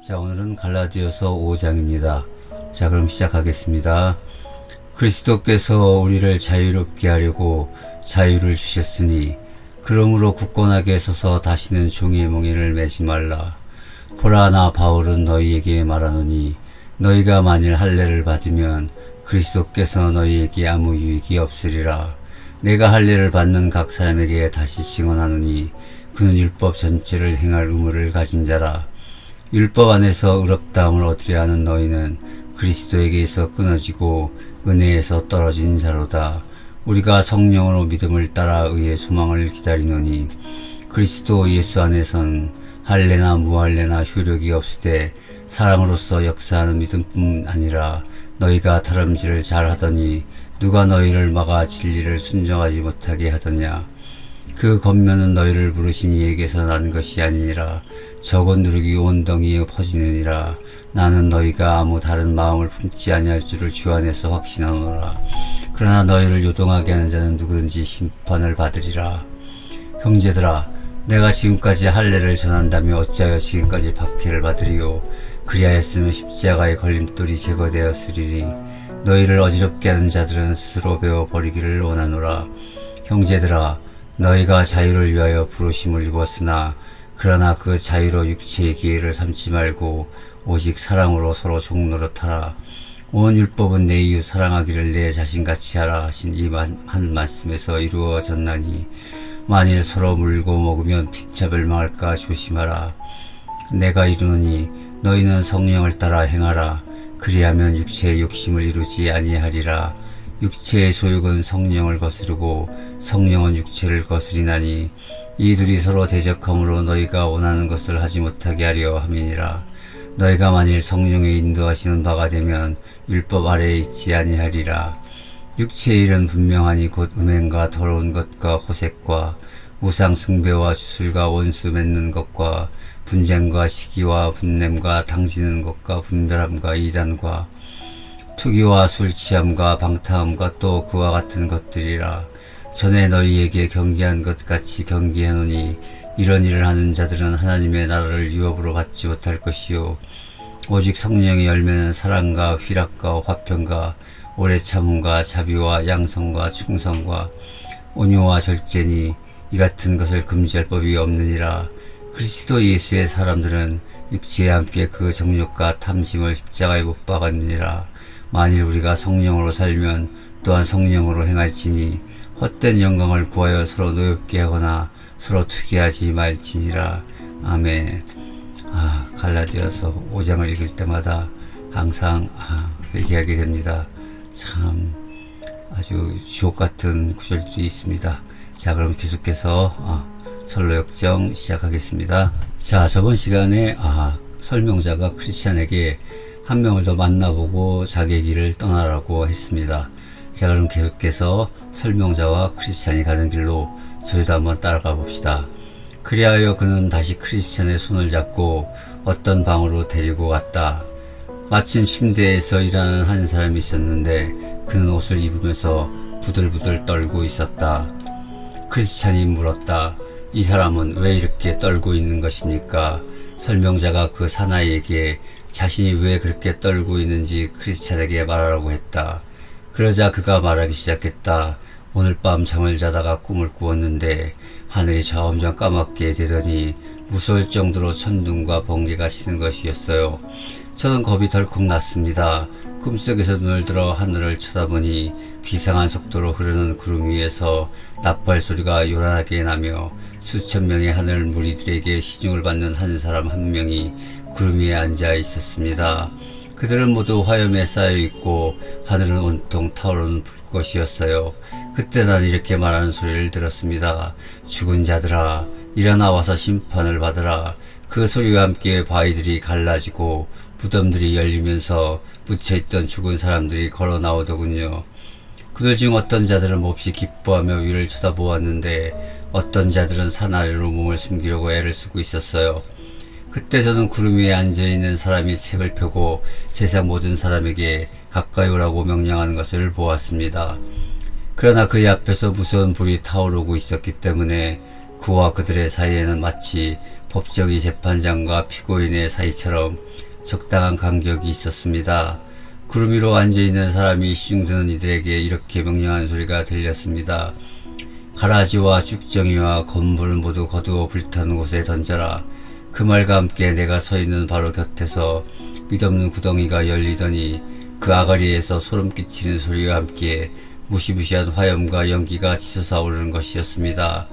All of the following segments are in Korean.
자, 오늘은 갈라디아서 5장입니다. 자, 그럼 시작하겠습니다. 그리스도께서 우리를 자유롭게 하려고 자유를 주셨으니 그러므로 굳건하게 서서 다시는 종의 몽에를 매지 말라. 보라, 나 바울은 너희에게 말하노니 너희가 만일 할례를 받으면 그리스도께서 너희에게 아무 유익이 없으리라. 내가 할례를 받는 각 사람에게 다시 증언하노니 그는 율법 전체를 행할 의무를 가진 자라. 율법 안에서 의롭다함을 얻으려 하는 너희는 그리스도에게서 끊어지고 은혜에서 떨어진 자로다. 우리가 성령으로 믿음을 따라 의의 소망을 기다리노니 그리스도 예수 안에선 할례나 무할례나 효력이 없으되 사랑으로서 역사하는 믿음뿐 아니라 너희가 다름질을 잘하더니 누가 너희를 막아 진리를 순종하지 못하게 하더냐. 그 겉면은 너희를 부르신 이에게서 난 것이 아니니라. 적은 누룩이 온 덩이에 퍼지느니라. 나는 너희가 아무 다른 마음을 품지 아니할 줄을 주 안에서 확신하노라. 그러나 너희를 요동하게 하는 자는 누구든지 심판을 받으리라. 형제들아, 내가 지금까지 할례를 전한다며 어찌하여 지금까지 박해를 받으리요. 그리하였으면 십자가의 걸림돌이 제거되었으리니 너희를 어지럽게 하는 자들은 스스로 배워버리기를 원하노라. 형제들아, 너희가 자유를 위하여 부르심을 입었으나 그러나 그 자유로 육체의 기회를 삼지 말고 오직 사랑으로 서로 종노릇하라. 온 율법은 내 이웃 사랑하기를 내 자신같이 하라 하신 이 한 말씀에서 이루어졌나니 만일 서로 물고 먹으면 피차 멸망할까 조심하라. 내가 이르노니 너희는 성령을 따라 행하라. 그리하면 육체의 욕심을 이루지 아니하리라. 육체의 소욕은 성령을 거스르고 성령은 육체를 거스리나니 이 둘이 서로 대적함으로 너희가 원하는 것을 하지 못하게 하려 함이니라. 너희가 만일 성령의 인도하시는 바가 되면 율법 아래에 있지 아니하리라. 육체의 일은 분명하니 곧 음행과 더러운 것과 호색과 우상 숭배와 주술과 원수 맺는 것과 분쟁과 시기와 분냄과 당지는 것과 분별함과 이단과 투기와 술 취함과 방탕함과 또 그와 같은 것들이라. 전에 너희에게 경계한 것 같이 경계하노니 이런 일을 하는 자들은 하나님의 나라를 유업으로 받지 못할 것이요 오직 성령의 열매는 사랑과 희락과 화평과 오래 참음과 자비와 양성과 충성과 온유와 절제니 이 같은 것을 금지할 법이 없느니라. 그리스도 예수의 사람들은 육체에 함께 그 정욕과 탐심을 십자가에 못 박았느니라. 만일 우리가 성령으로 살면 또한 성령으로 행할지니 헛된 영광을 구하여 서로 노엽게 하거나 서로 투기하지 말지니라. 아멘. 갈라디아서 5장을 읽을 때마다 항상 회개하게 됩니다. 참 아주 주옥 같은 구절들이 있습니다. 자, 그럼 계속해서 선로 역정 시작하겠습니다. 자, 저번 시간에 설명자가 크리스찬에게 한 명을 더 만나보고 자기의 길을 떠나라고 했습니다. 자, 그럼 계속해서 설명자와 크리스찬이 가는 길로 저희도 한번 따라가 봅시다. 그리하여 그는 다시 크리스찬의 손을 잡고 어떤 방으로 데리고 갔다. 마침 침대에서 일하는 한 사람이 있었는데 그는 옷을 입으면서 부들부들 떨고 있었다. 크리스찬이 물었다. 이 사람은 왜 이렇게 떨고 있는 것입니까? 설명자가 그 사나이에게 자신이 왜 그렇게 떨고 있는지 크리스찬에게 말하라고 했다. 그러자 그가 말하기 시작했다. 오늘 밤 잠을 자다가 꿈을 꾸었는데 하늘이 점점 까맣게 되더니 무서울 정도로 천둥과 번개가 치는 것이었어요. 저는 겁이 덜컥 났습니다. 꿈속에서 눈을 들어 하늘을 쳐다보니 비상한 속도로 흐르는 구름 위에서 나팔 소리가 요란하게 나며 수천 명의 하늘 무리들에게 시중을 받는 한 사람 한 명이 구름 위에 앉아 있었습니다. 그들은 모두 화염에 쌓여 있고 하늘은 온통 타오르는 불꽃이었어요. 그때 난 이렇게 말하는 소리를 들었습니다. 죽은 자들아, 일어나 와서 심판을 받으라. 그 소리와 함께 바위들이 갈라지고 무덤들이 열리면서 묻혀있던 죽은 사람들이 걸어 나오더군요. 그들 중 어떤 자들은 몹시 기뻐하며 위를 쳐다보았는데 어떤 자들은 산 아래로 몸을 숨기려고 애를 쓰고 있었어요. 그때 저는 구름 위에 앉아있는 사람이 책을 펴고 세상 모든 사람에게 가까이 오라고 명령하는 것을 보았습니다. 그러나 그의 앞에서 무서운 불이 타오르고 있었기 때문에 그와 그들의 사이에는 마치 법정이 재판장과 피고인의 사이처럼 적당한 간격이 있었습니다. 구름 위로 앉아있는 사람이 시중드는 이들에게 이렇게 명령한 소리가 들렸습니다. 가라지와 죽정이와 건물을 모두 거두어 불타는 곳에 던져라. 그 말과 함께 내가 서 있는 바로 곁에서 밑없는 구덩이가 열리더니 그 아가리에서 소름 끼치는 소리와 함께 무시무시한 화염과 연기가 치솟아 오르는 것이었습니다.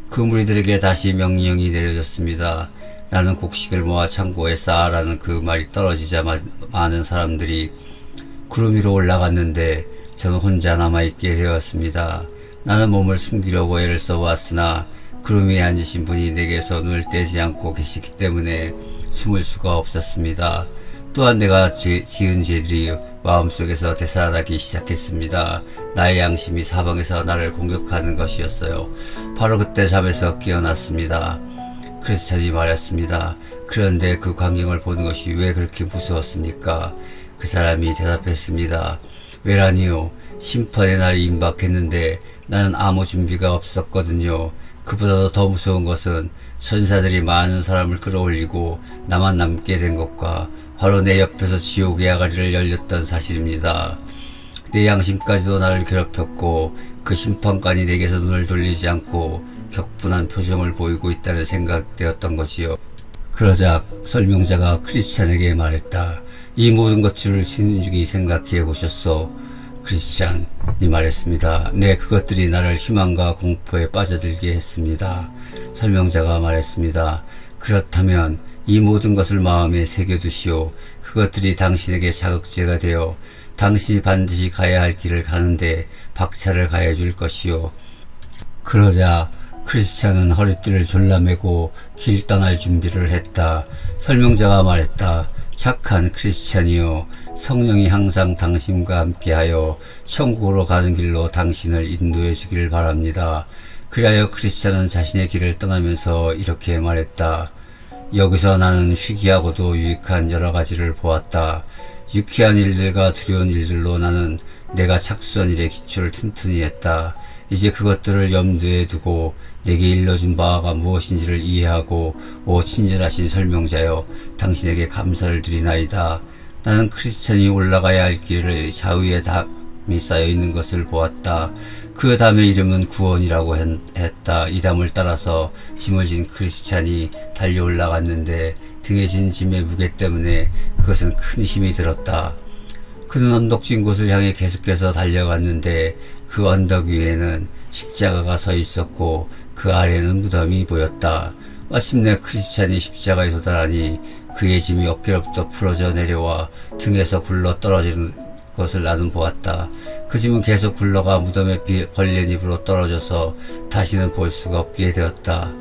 그 무리들에게 다시 명령이 내려졌습니다. 나는 곡식을 모아 창고에 쌓아라는 그 말이 떨어지자 많은 사람들이 구름 위로 올라갔는데 저는 혼자 남아있게 되었습니다. 나는 몸을 숨기려고 애를 써왔으나 구름 위에 앉으신 분이 내게서 눈을 떼지 않고 계시기 때문에 숨을 수가 없었습니다. 또한 내가 지은 죄들이 마음속에서 되살아나기 시작했습니다. 나의 양심이 사방에서 나를 공격하는 것이었어요. 바로 그때 잠에서 깨어났습니다. 크리스찬이 말했습니다. 그런데 그 광경을 보는 것이 왜 그렇게 무서웠습니까? 그 사람이 대답했습니다. 왜라니요? 심판의 날이 임박했는데 나는 아무 준비가 없었거든요. 그보다도 더 무서운 것은 천사들이 많은 사람을 끌어올리고 나만 남게 된 것과 바로 내 옆에서 지옥의 아가리를 열렸던 사실입니다. 내 양심까지도 나를 괴롭혔고 그 심판관이 내게서 눈을 돌리지 않고 격분한 표정을 보이고 있다는 생각되었던 거지요. 그러자 설명자가 크리스찬에게 말했다. 이 모든 것들을 진중히 생각해 보셨소. 크리스찬이 말했습니다. 네, 그것들이 나를 희망과 공포에 빠져들게 했습니다. 설명자가 말했습니다. 그렇다면 이 모든 것을 마음에 새겨두시오. 그것들이 당신에게 자극제가 되어 당신이 반드시 가야 할 길을 가는데 박차를 가해줄 것이오. 그러자 크리스찬은 허리띠를 졸라매고 길 떠날 준비를 했다. 설명자가 말했다. 착한 크리스찬이요. 성령이 항상 당신과 함께하여 천국으로 가는 길로 당신을 인도해 주기를 바랍니다. 그리하여 크리스찬은 자신의 길을 떠나면서 이렇게 말했다. 여기서 나는 희귀하고도 유익한 여러 가지를 보았다. 유쾌한 일들과 두려운 일들로 나는 내가 착수한 일의 기초를 튼튼히 했다. 이제 그것들을 염두에 두고 내게 일러준 바가 무엇인지를 이해하고 오 친절하신 설명자여 당신에게 감사를 드리나이다. 나는 크리스찬이 올라가야 할 길을 좌우에 담이 쌓여있는 것을 보았다. 그 담의 이름은 구원이라고 했다. 이 담을 따라서 짐을 진 크리스찬이 달려 올라갔는데 등에 진 짐의 무게 때문에 그것은 큰 힘이 들었다. 그는 언덕진 곳을 향해 계속해서 달려갔는데 그 언덕 위에는 십자가가 서 있었고 그 아래는 무덤이 보였다. 마침내 크리스찬이 십자가에 도달하니 그의 짐이 어깨로부터 풀어져 내려와 등에서 굴러 떨어지는 것을 나는 보았다. 그 짐은 계속 굴러가 무덤의 벌린 입으로 떨어져서 다시는 볼 수가 없게 되었다.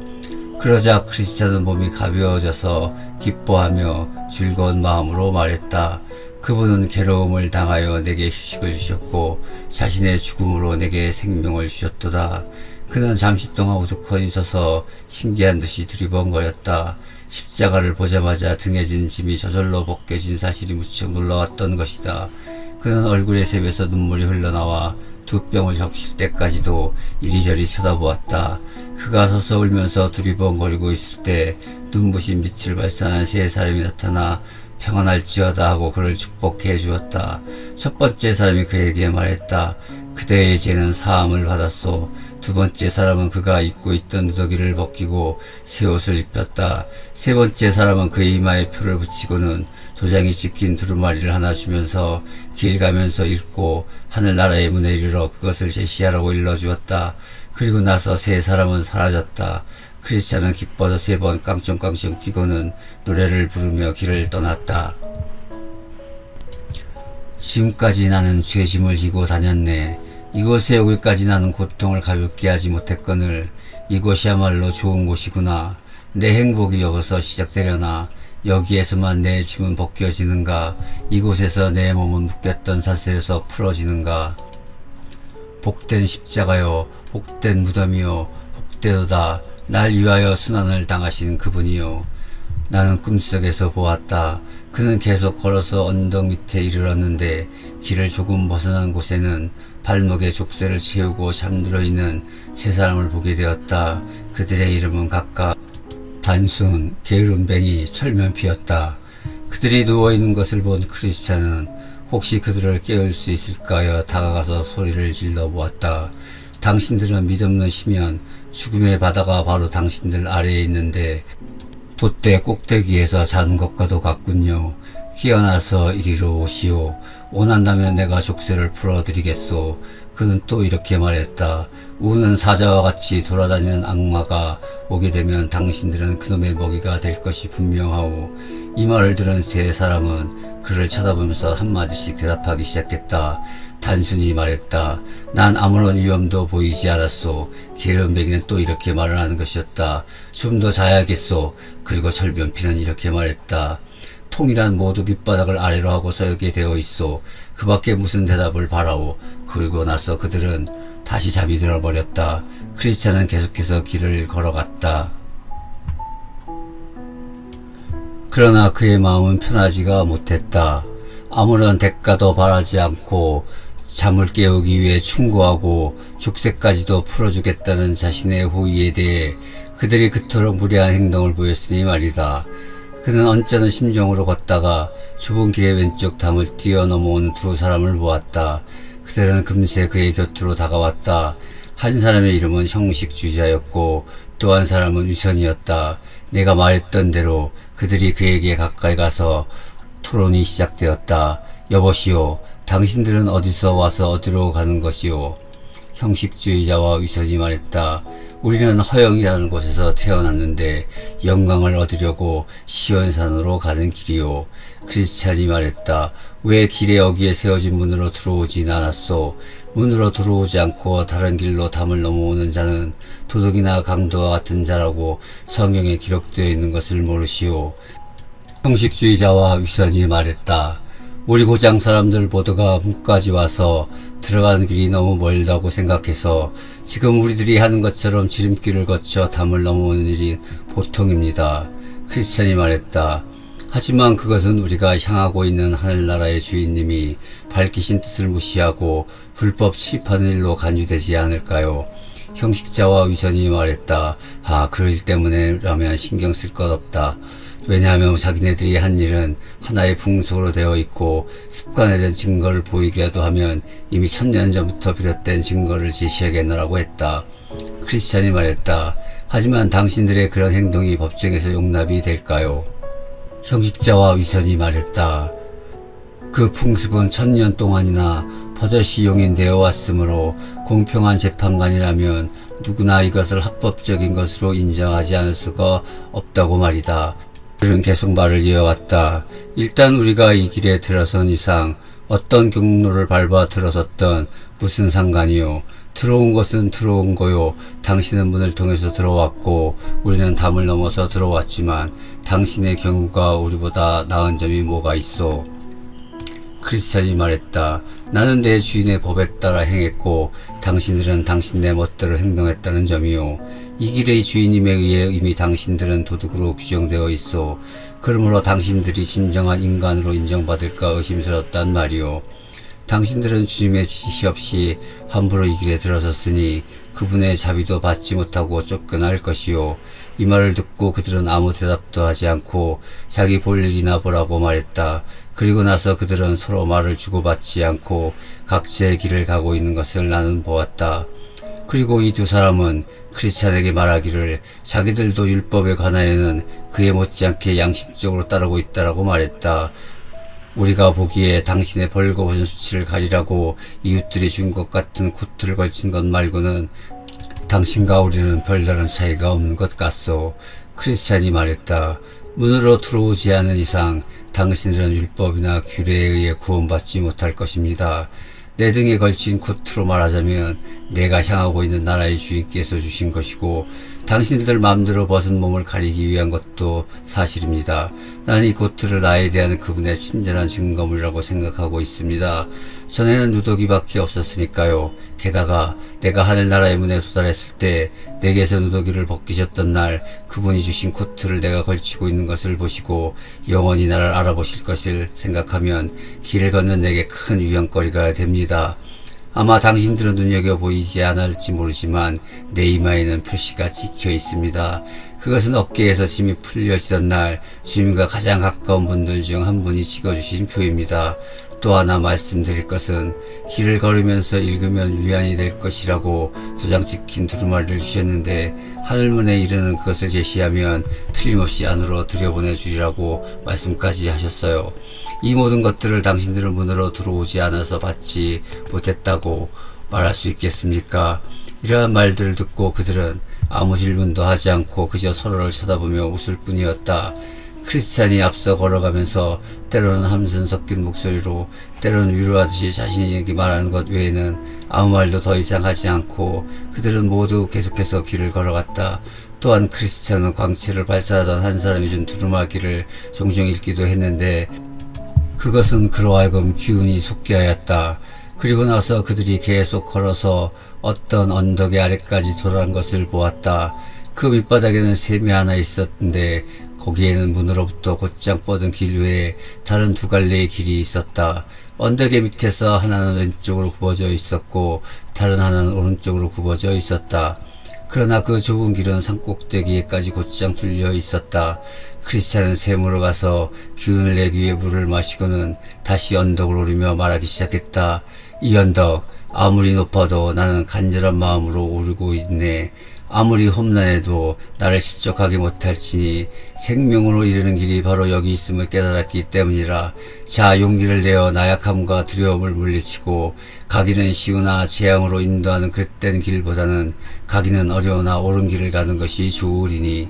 그러자 크리스찬은 몸이 가벼워져서 기뻐하며 즐거운 마음으로 말했다. 그분은 괴로움을 당하여 내게 휴식을 주셨고 자신의 죽음으로 내게 생명을 주셨도다. 그는 잠시 동안 우두커니 서서 신기한 듯이 두리번거렸다. 십자가를 보자마자 등에 진 짐이 저절로 벗겨진 사실이 무척 놀라웠던 것이다. 그는 얼굴에 샘에서 눈물이 흘러나와 두 뼘을 적실 때까지도 이리저리 쳐다보았다. 그가 서서 울면서 두리번거리고 있을 때 눈부신 빛을 발산한 세 사람이 나타나 평안할지어다 하고 그를 축복해 주었다. 첫 번째 사람이 그에게 말했다. 그대의 죄는 사함을 받았소. 두 번째 사람은 그가 입고 있던 누더기를 벗기고 새 옷을 입혔다. 세 번째 사람은 그의 이마에 표를 붙이고는 도장이 찍힌 두루마리를 하나 주면서 길 가면서 읽고 하늘나라의 문에 이르러 그것을 제시하라고 일러주었다. 그리고 나서 세 사람은 사라졌다. 크리스찬은 기뻐서 세 번 깡총깡총 뛰고는 노래를 부르며 길을 떠났다. 지금까지 나는 죄짐을 지고 다녔네. 이곳에 오기까지 나는 고통을 가볍게 하지 못했거늘 이곳이야말로 좋은 곳이구나. 내 행복이 여기서 시작되려나. 여기에서만 내 짐은 벗겨지는가. 이곳에서 내 몸은 묶였던 사슬에서 풀어지는가. 복된 십자가요, 복된 무덤이요, 복되도다. 날 위하여 순환을 당하신 그분이요. 나는 꿈속에서 보았다. 그는 계속 걸어서 언덕 밑에 이르렀는데 길을 조금 벗어난 곳에는 발목에 족쇄를 채우고 잠들어 있는 세 사람을 보게 되었다. 그들의 이름은 각각 단순, 게으름뱅이, 철면피였다. 그들이 누워있는 것을 본 크리스찬은 혹시 그들을 깨울 수 있을까 하여 다가가서 소리를 질러 보았다. 당신들은 믿없는 시면 죽음의 바다가 바로 당신들 아래에 있는데 돛대 꼭대기에서 자는 것과도 같군요. 깨어나서 이리로 오시오. 원한다면 내가 족쇄를 풀어드리겠소. 그는 또 이렇게 말했다. 우는 사자와 같이 돌아다니는 악마가 오게 되면 당신들은 그놈의 먹이가 될 것이 분명하오. 이 말을 들은 세 사람은 그를 쳐다보면서 한마디씩 대답하기 시작했다. 단순히 말했다. 난 아무런 위험도 보이지 않았소. 게으름뱅이는 또 이렇게 말을 하는 것이었다. 좀 더 자야겠소. 그리고 철변피는 이렇게 말했다. 통일한 모두 밑바닥을 아래로 하고 서게 되어 있소. 그 밖에 무슨 대답을 바라오. 그리고 나서 그들은 다시 잠이 들어버렸다. 크리스찬은 계속해서 길을 걸어갔다. 그러나 그의 마음은 편하지가 못했다. 아무런 대가도 바라지 않고 잠을 깨우기 위해 충고하고 족쇄까지도 풀어주겠다는 자신의 호의에 대해 그들이 그토록 무례한 행동을 보였으니 말이다. 그는 언짢은 심정으로 걷다가 좁은 길의 왼쪽 담을 뛰어넘어오는 두 사람을 보았다. 그들은 금세 그의 곁으로 다가왔다. 한 사람의 이름은 형식주의자였고 또 한 사람은 위선이었다. 내가 말했던 대로 그들이 그에게 가까이 가서 토론이 시작되었다. 여보시오, 당신들은 어디서 와서 어디로 가는 것이오? 형식주의자와 위선이 말했다. 우리는 허영이라는 곳에서 태어났는데 영광을 얻으려고 시원산으로 가는 길이오. 크리스찬이 말했다. 왜 길에 여기에 세워진 문으로 들어오진 않았소? 문으로 들어오지 않고 다른 길로 담을 넘어오는 자는 도둑이나 강도와 같은 자라고 성경에 기록되어 있는 것을 모르시오. 형식주의자와 위선이 말했다. 우리 고장 사람들 모두가 문까지 와서 들어가는 길이 너무 멀다고 생각해서 지금 우리들이 하는 것처럼 지름길을 거쳐 담을 넘어오는 일이 보통입니다. 크리스찬이 말했다. 하지만 그것은 우리가 향하고 있는 하늘나라의 주인님이 밝히신 뜻을 무시하고 불법 침입하는 일로 간주되지 않을까요? 형식자와 위선이 말했다. 그 일 때문에라면 신경 쓸 것 없다. 왜냐하면 자기네들이 한 일은 하나의 풍속으로 되어 있고 습관에 대한 증거를 보이기라도 하면 이미 1000년 전부터 비롯된 증거를 제시하겠노라고 했다. 크리스찬이 말했다. 하지만 당신들의 그런 행동이 법정에서 용납이 될까요? 형식자와 위선이 말했다. 그 풍습은 1000년 동안이나 버젓이 용인되어 왔으므로 공평한 재판관이라면 누구나 이것을 합법적인 것으로 인정하지 않을 수가 없다고 말이다. 그는 계속 말을 이어갔다. 일단 우리가 이 길에 들어선 이상 어떤 경로를 밟아 들어섰던 무슨 상관이요. 들어온 것은 들어온 거요. 당신은 문을 통해서 들어왔고 우리는 담을 넘어서 들어왔지만 당신의 경우가 우리보다 나은 점이 뭐가 있어? 크리스찬이 말했다. 나는 내 주인의 법에 따라 행했고 당신들은 당신네 멋대로 행동했다는 점이요. 이 길의 주인님에 의해 이미 당신들은 도둑으로 규정되어 있어. 그러므로 당신들이 진정한 인간으로 인정받을까 의심스럽단 말이오. 당신들은 주님의 지시 없이 함부로 이 길에 들어섰으니 그분의 자비도 받지 못하고 쫓겨날 것이요. 이 말을 듣고 그들은 아무 대답도 하지 않고 자기 볼 일이나 보라고 말했다. 그리고 나서 그들은 서로 말을 주고받지 않고 각자의 길을 가고 있는 것을 나는 보았다. 그리고 이 두 사람은 크리스찬에게 말하기를 자기들도 율법에 관하여는 그에 못지않게 양심적으로 따르고 있다라고 말했다. 우리가 보기에 당신의 벌거벗은 수치를 가리라고 이웃들이 준 것 같은 코트를 걸친 것 말고는 당신과 우리는 별다른 차이가 없는 것 같소. 크리스찬이 말했다. 문으로 들어오지 않은 이상 당신들은 율법이나 규례에 의해 구원받지 못할 것입니다. 내 등에 걸친 코트로 말하자면 내가 향하고 있는 나라의 주인께서 주신 것이고 당신들 마음대로 벗은 몸을 가리기 위한 것도 사실입니다. 나는 이 코트를 나에 대한 그분의 친절한 증거물이라고 생각하고 있습니다. 전에는 누더기밖에 없었으니까요. 게다가 내가 하늘나라의 문에 도달했을 때 내게서 누더기를 벗기셨던 날 그분이 주신 코트를 내가 걸치고 있는 것을 보시고 영원히 나를 알아보실 것을 생각하면 길을 걷는 내게 큰 위안거리가 됩니다. 아마 당신들은 눈여겨 보이지 않을지 모르지만 내 이마에는 표시가 찍혀 있습니다. 그것은 어깨에서 짐이 풀려지던 날 주님과 가장 가까운 분들 중 한 분이 찍어주신 표입니다. 또 하나 말씀드릴 것은 길을 걸으면서 읽으면 위안이 될 것이라고 도장 찍힌 두루마리를 주셨는데 하늘문에 이르는 그것을 제시하면 틀림없이 안으로 들여보내 주리라고 말씀까지 하셨어요. 이 모든 것들을 당신들은 문으로 들어오지 않아서 받지 못했다고 말할 수 있겠습니까? 이러한 말들을 듣고 그들은 아무 질문도 하지 않고 그저 서로를 쳐다보며 웃을 뿐이었다. 크리스찬이 앞서 걸어가면서 때로는 함성 섞인 목소리로 때로는 위로하듯이 자신에게 말하는 것 외에는 아무 말도 더 이상 하지 않고 그들은 모두 계속해서 길을 걸어갔다. 또한 크리스찬은 광채를 발산하던 한 사람이 준 두루마기를 종종 읽기도 했는데 그것은 그로 하여금 기운이 솟게 하였다. 그리고 나서 그들이 계속 걸어서 어떤 언덕의 아래까지 돌아간 것을 보았다. 그 밑바닥에는 샘이 하나 있었는데 거기에는 문으로부터 곧장 뻗은 길 외에 다른 두 갈래의 길이 있었다. 언덕의 밑에서 하나는 왼쪽으로 굽어져 있었고 다른 하나는 오른쪽으로 굽어져 있었다. 그러나 그 좁은 길은 산꼭대기에까지 곧장 뚫려 있었다. 크리스찬은 샘으로 가서 기운을 내기 위해 물을 마시고는 다시 언덕을 오르며 말하기 시작했다. 이 언덕, 아무리 높아도 나는 간절한 마음으로 오르고 있네. 아무리 험난해도 나를 실족하게 못할지니 생명으로 이르는 길이 바로 여기 있음을 깨달았기 때문이라. 자, 용기를 내어 나약함과 두려움을 물리치고 가기는 쉬우나 재앙으로 인도하는 그릇된 길보다는 가기는 어려우나 옳은 길을 가는 것이 좋으리니.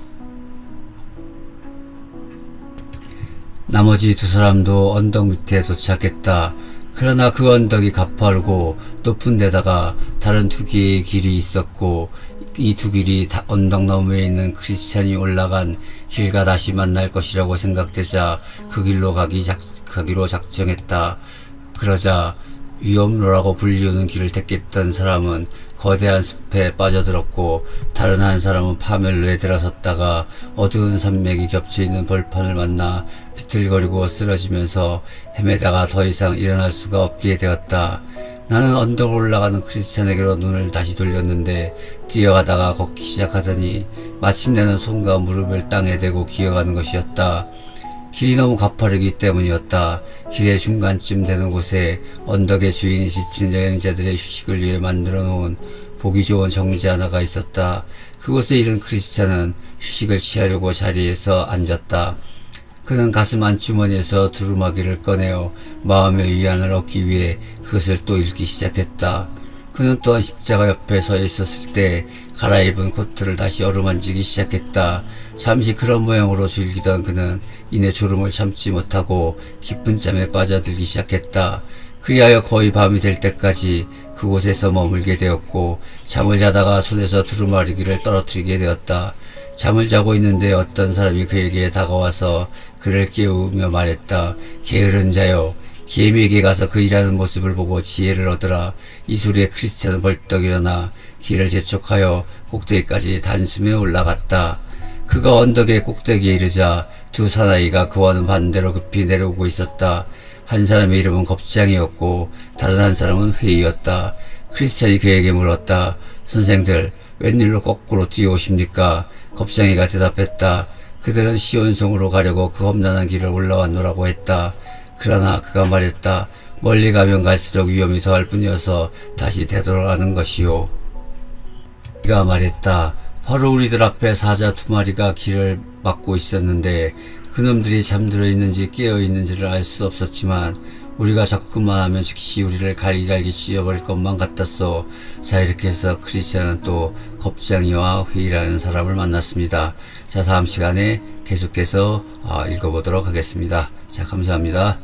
나머지 두 사람도 언덕 밑에 도착했다. 그러나 그 언덕이 가파르고 높은 데다가 다른 두 개의 길이 있었고 이 두 길이 언덕 너머에 있는 크리스찬이 올라간 길과 다시 만날 것이라고 생각되자 그 길로 가기로 작정했다. 그러자 위험로라고 불리우는 길을 택했던 사람은 거대한 숲에 빠져들었고 다른 한 사람은 파멸로에 들어섰다가 어두운 산맥이 겹쳐있는 벌판을 만나 비틀거리고 쓰러지면서 헤매다가 더 이상 일어날 수가 없게 되었다. 나는 언덕을 올라가는 크리스찬에게로 눈을 다시 돌렸는데 뛰어가다가 걷기 시작하더니 마침내는 손과 무릎을 땅에 대고 기어가는 것이었다. 길이 너무 가파르기 때문이었다. 길의 중간쯤 되는 곳에 언덕의 주인이 지친 여행자들의 휴식을 위해 만들어 놓은 보기 좋은 정지 하나가 있었다. 그곳에 이른 크리스찬은 휴식을 취하려고 자리에서 앉았다. 그는 가슴 안주머니에서 두루마기를 꺼내어 마음의 위안을 얻기 위해 그것을 또 읽기 시작했다. 그는 또한 십자가 옆에 서 있었을 때 갈아입은 코트를 다시 어루만지기 시작했다. 잠시 그런 모양으로 즐기던 그는 이내 졸음을 참지 못하고 깊은 잠에 빠져들기 시작했다. 그리하여 거의 밤이 될 때까지 그곳에서 머물게 되었고 잠을 자다가 손에서 두루마리기를 떨어뜨리게 되었다. 잠을 자고 있는데 어떤 사람이 그에게 다가와서 그를 깨우며 말했다. 게으른 자여, 개미에게 가서 그 일하는 모습을 보고 지혜를 얻으라. 이 소리에 크리스찬은 벌떡 일어나 길을 재촉하여 꼭대기까지 단숨에 올라갔다. 그가 언덕의 꼭대기에 이르자 두 사나이가 그와는 반대로 급히 내려오고 있었다. 한 사람의 이름은 겁장이었고 다른 한 사람은 회의였다. 크리스찬이 그에게 물었다. 선생들, 웬일로 거꾸로 뛰어오십니까? 겁장이가 대답했다. 그들은 시온성으로 가려고 그 험난한 길을 올라왔노라고 했다. 그러나 그가 말했다. 멀리 가면 갈수록 위험이 더할 뿐이어서 다시 되돌아가는 것이요. 그가 말했다. 바로 우리들 앞에 사자 두 마리가 길을 막고 있었는데 그놈들이 잠들어 있는지 깨어 있는지를 알 수 없었지만 우리가 접근만 하면 즉시 우리를 갈기갈기 씌워버릴 것만 같았어. 자, 이렇게 해서 크리스찬은 또 겁장이와 회의라는 사람을 만났습니다. 자, 다음 시간에 계속해서 읽어보도록 하겠습니다. 자, 감사합니다.